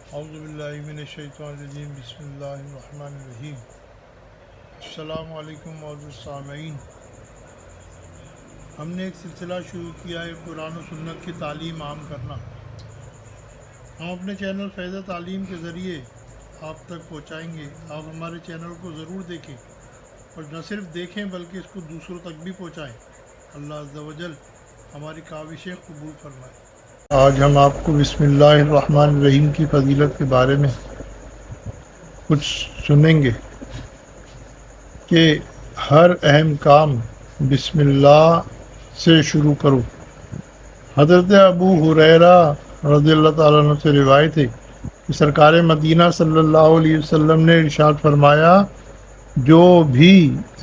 اعوذ باللہ من الشیطان الرجیم بسم اللہ الرحمن الرحیم السلام علیکم معزز سامعین۔ ہم نے ایک سلسلہ شروع کیا ہے قرآن و سنت کی تعلیم عام کرنا۔ ہم اپنے چینل فیض تعلیم کے ذریعے آپ تک پہنچائیں گے۔ آپ ہمارے چینل کو ضرور دیکھیں اور نہ صرف دیکھیں بلکہ اس کو دوسروں تک بھی پہنچائیں۔ اللہ عز و جل ہماری کاوشیں قبول فرمائے۔ آج ہم آپ کو بسم اللہ الرحمن الرحیم کی فضیلت کے بارے میں کچھ سنیں گے کہ ہر اہم کام بسم اللہ سے شروع کرو۔ حضرت ابو ہریرہ رضی اللہ تعالیٰ عنہ سے روایت ہے کہ سرکار مدینہ صلی اللہ علیہ وسلم نے ارشاد فرمایا، جو بھی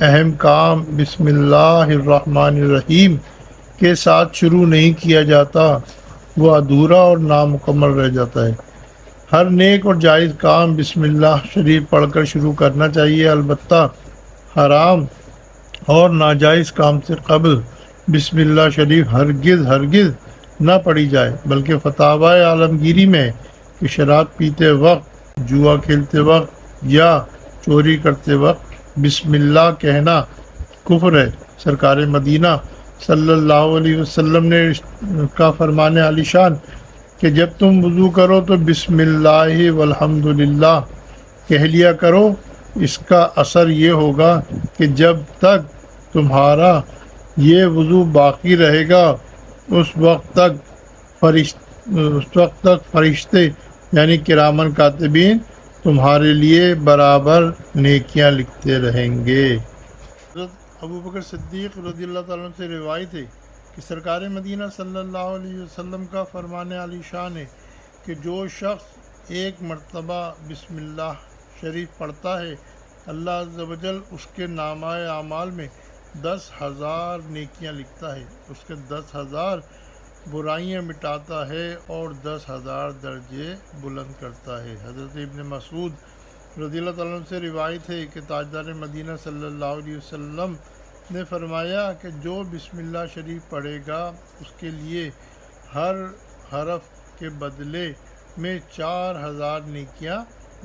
اہم کام بسم اللہ الرحمن الرحیم کے ساتھ شروع نہیں کیا جاتا وہ ادھورا اور نامکمل رہ جاتا ہے۔ ہر نیک اور جائز کام بسم اللہ شریف پڑھ کر شروع کرنا چاہیے، البتہ حرام اور ناجائز کام سے قبل بسم اللہ شریف ہرگز نہ پڑھی جائے، بلکہ فتاوی عالمگیری میں کہ شراب پیتے وقت، جوا کھیلتے وقت یا چوری کرتے وقت بسم اللہ کہنا کفر ہے۔ سرکار مدینہ صلی اللہ علیہ وسلم نے کا فرمان عالی شان کہ جب تم وضو کرو تو بسم اللہ والحمدللہ کہہ لیا کرو۔ اس کا اثر یہ ہوگا کہ جب تک تمہارا یہ وضو باقی رہے گا اس وقت تک فرشتے یعنی کرامن کاتبین تمہارے لیے برابر نیکیاں لکھتے رہیں گے۔ حضرت ابو بکر صدیق رضی اللہ تعالیٰ عنہ سے روایت ہے کہ سرکار مدینہ صلی اللہ علیہ وسلم کا فرمان عالی شان ہے کہ جو شخص ایک مرتبہ بسم اللہ شریف پڑھتا ہے، اللہ عز و جل اس کے نامہ اعمال میں 10,000 نیکیاں لکھتا ہے، اس کے 10,000 برائیاں مٹاتا ہے اور 10,000 درجے بلند کرتا ہے۔ حضرت ابن مسعود رضی اللہ تعالیٰ عنہ سے روایت ہے کہ تاجدار مدینہ صلی اللہ علیہ وسلم نے فرمایا کہ جو بسم اللہ شریف پڑھے گا اس کے لیے ہر حرف کے بدلے میں 4,000 نیکیاں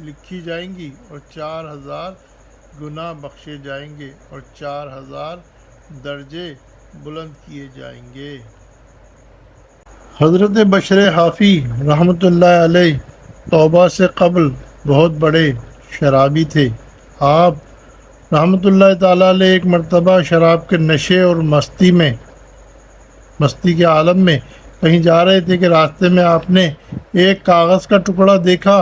لکھی جائیں گی اور 4,000 گناہ بخشے جائیں گے اور 4,000 درجے بلند کیے جائیں گے۔ حضرت بشر حافی رحمۃ اللہ علیہ توبہ سے قبل بہت بڑے شرابی تھے۔ آپ رحمۃ اللہ تعالیٰ علیہ ایک مرتبہ شراب کے نشے اور مستی کے عالم میں کہیں جا رہے تھے کہ راستے میں آپ نے ایک کاغذ کا ٹکڑا دیکھا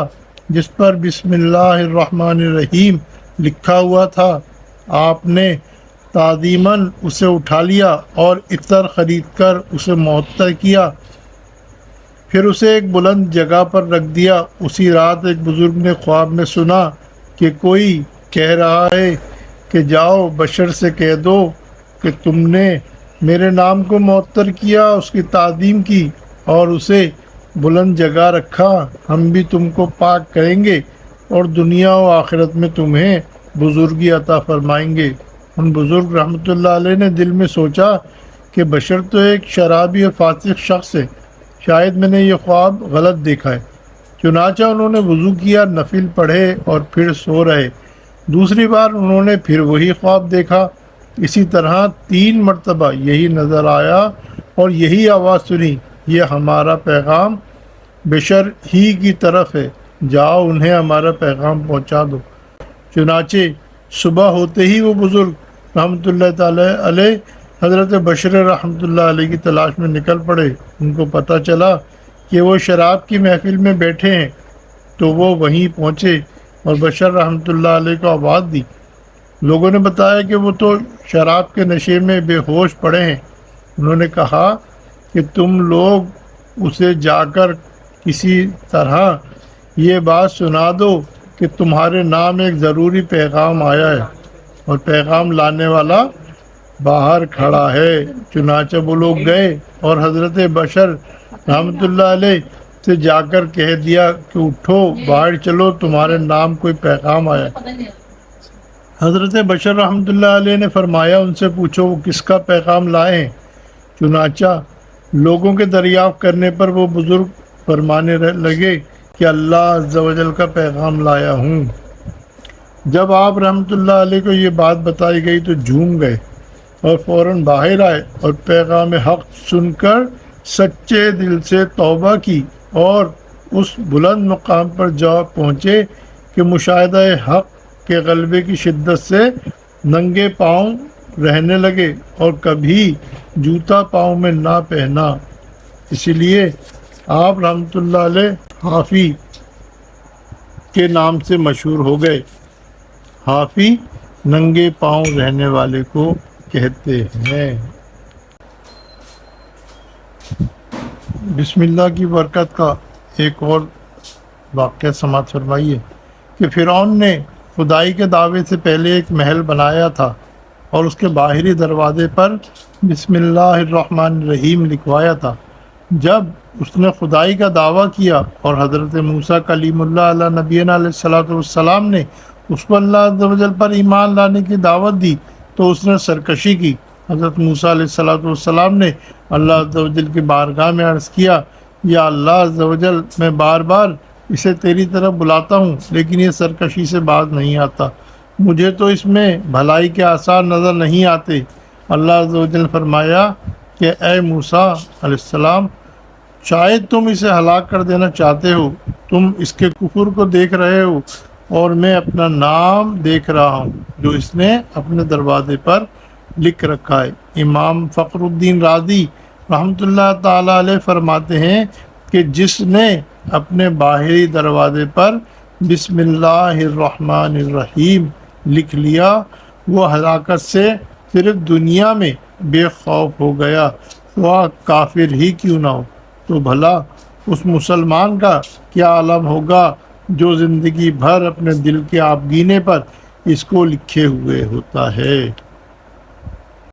جس پر بسم اللہ الرحمن الرحیم لکھا ہوا تھا۔ آپ نے تعظیماً اسے اٹھا لیا اور عطر خرید کر اسے معطر کیا، پھر اسے ایک بلند جگہ پر رکھ دیا۔ اسی رات ایک بزرگ نے خواب میں سنا کہ کوئی کہہ رہا ہے کہ جاؤ بشر سے کہہ دو کہ تم نے میرے نام کو معطر کیا، اس کی تعظیم کی اور اسے بلند جگہ رکھا، ہم بھی تم کو پاک کریں گے اور دنیا و آخرت میں تمہیں بزرگی عطا فرمائیں گے۔ ان بزرگ رحمۃ اللہ علیہ نے دل میں سوچا کہ بشر تو ایک شرابی اور فاسق شخص ہے، شاید میں نے یہ خواب غلط دیکھا ہے۔ چنانچہ انہوں نے وضو کیا، نفل پڑھے اور پھر سو رہے۔ دوسری بار انہوں نے پھر وہی خواب دیکھا۔ اسی طرح 3 مرتبہ یہی نظر آیا اور یہی آواز سنی، یہ ہمارا پیغام بشر ہی کی طرف ہے، جاؤ انہیں ہمارا پیغام پہنچا دو۔ چنانچہ صبح ہوتے ہی وہ بزرگ رحمۃ اللہ تعالی علیہ حضرت بشر رحمۃ اللہ علیہ کی تلاش میں نکل پڑے۔ ان کو پتہ چلا کہ وہ شراب کی محفل میں بیٹھے ہیں تو وہ وہیں پہنچے اور بشر رحمۃ اللہ علیہ کو آواز دی۔ لوگوں نے بتایا کہ وہ تو شراب کے نشے میں بے ہوش پڑے ہیں۔ انہوں نے کہا کہ تم لوگ اسے جا کر کسی طرح یہ بات سنا دو کہ تمہارے نام ایک ضروری پیغام آیا ہے اور پیغام لانے والا باہر کھڑا ہے۔ چنانچہ وہ لوگ گئے اور حضرت بشر رحمۃ اللہ علیہ سے جا کر کہہ دیا کہ اٹھو باہر چلو، تمہارے نام کوئی پیغام آیا۔ حضرت بشر رحمۃ اللہ علیہ نے فرمایا ان سے پوچھو وہ کس کا پیغام لائے ہیں۔ چنانچہ لوگوں کے دریافت کرنے پر وہ بزرگ فرمانے لگے کہ اللہ عز و جل کا پیغام لایا ہوں۔ جب آپ رحمۃ اللہ علیہ کو یہ بات بتائی گئی تو جھوم گئے اور فوراً باہر آئے اور پیغام حق سن کر سچے دل سے توبہ کی اور اس بلند مقام پر جا پہنچے کہ مشاہدہ حق کے غلبے کی شدت سے ننگے پاؤں رہنے لگے اور کبھی جوتا پاؤں میں نہ پہنا۔ اسی لیے آپ رحمۃ اللہ علیہ حافی کے نام سے مشہور ہو گئے۔ حافی ننگے پاؤں رہنے والے کو کہتے ہیں۔ بسم اللہ کی برکت کا ایک اور واقعہ سماعت فرمائیے کہ فرعون نے خدائی کے دعوے سے پہلے ایک محل بنایا تھا اور اس کے باہری دروازے پر بسم اللہ الرحمن الرحیم لکھوایا تھا۔ جب اس نے خدائی کا دعویٰ کیا اور حضرت موسیٰ کلیم اللہ علیہ نبینا علیہ الصلوۃ والسلام نے اس کو اللہ عز و جل پر ایمان لانے کی دعوت دی تو اس نے سرکشی کی۔ حضرت موسیٰ علیہ الصلوۃ والسلام نے اللہ عز و جل کی بارگاہ میں عرض کیا، یا اللہ عز و جل، میں بار بار اسے تیری طرف بلاتا ہوں لیکن یہ سرکشی سے باز نہیں آتا، مجھے تو اس میں بھلائی کے آثار نظر نہیں آتے۔ اللہ عز و جل فرمایا کہ اے موسیٰ علیہ السلام، شاید تم اسے ہلاک کر دینا چاہتے ہو، تم اس کے کفر کو دیکھ رہے ہو اور میں اپنا نام دیکھ رہا ہوں جو اس نے اپنے دروازے پر لکھ رکھا ہے۔ امام فخر الدین رازی رحمۃ اللہ تعالی علیہ فرماتے ہیں کہ جس نے اپنے باہری دروازے پر بسم اللہ الرحمن الرحیم لکھ لیا وہ ہلاکت سے صرف دنیا میں بے خوف ہو گیا، وہ کافر ہی کیوں نہ ہو، تو بھلا اس مسلمان کا کیا عالم ہوگا جو زندگی بھر اپنے دل کے آبگینے پر اس کو لکھے ہوئے ہوتا ہے۔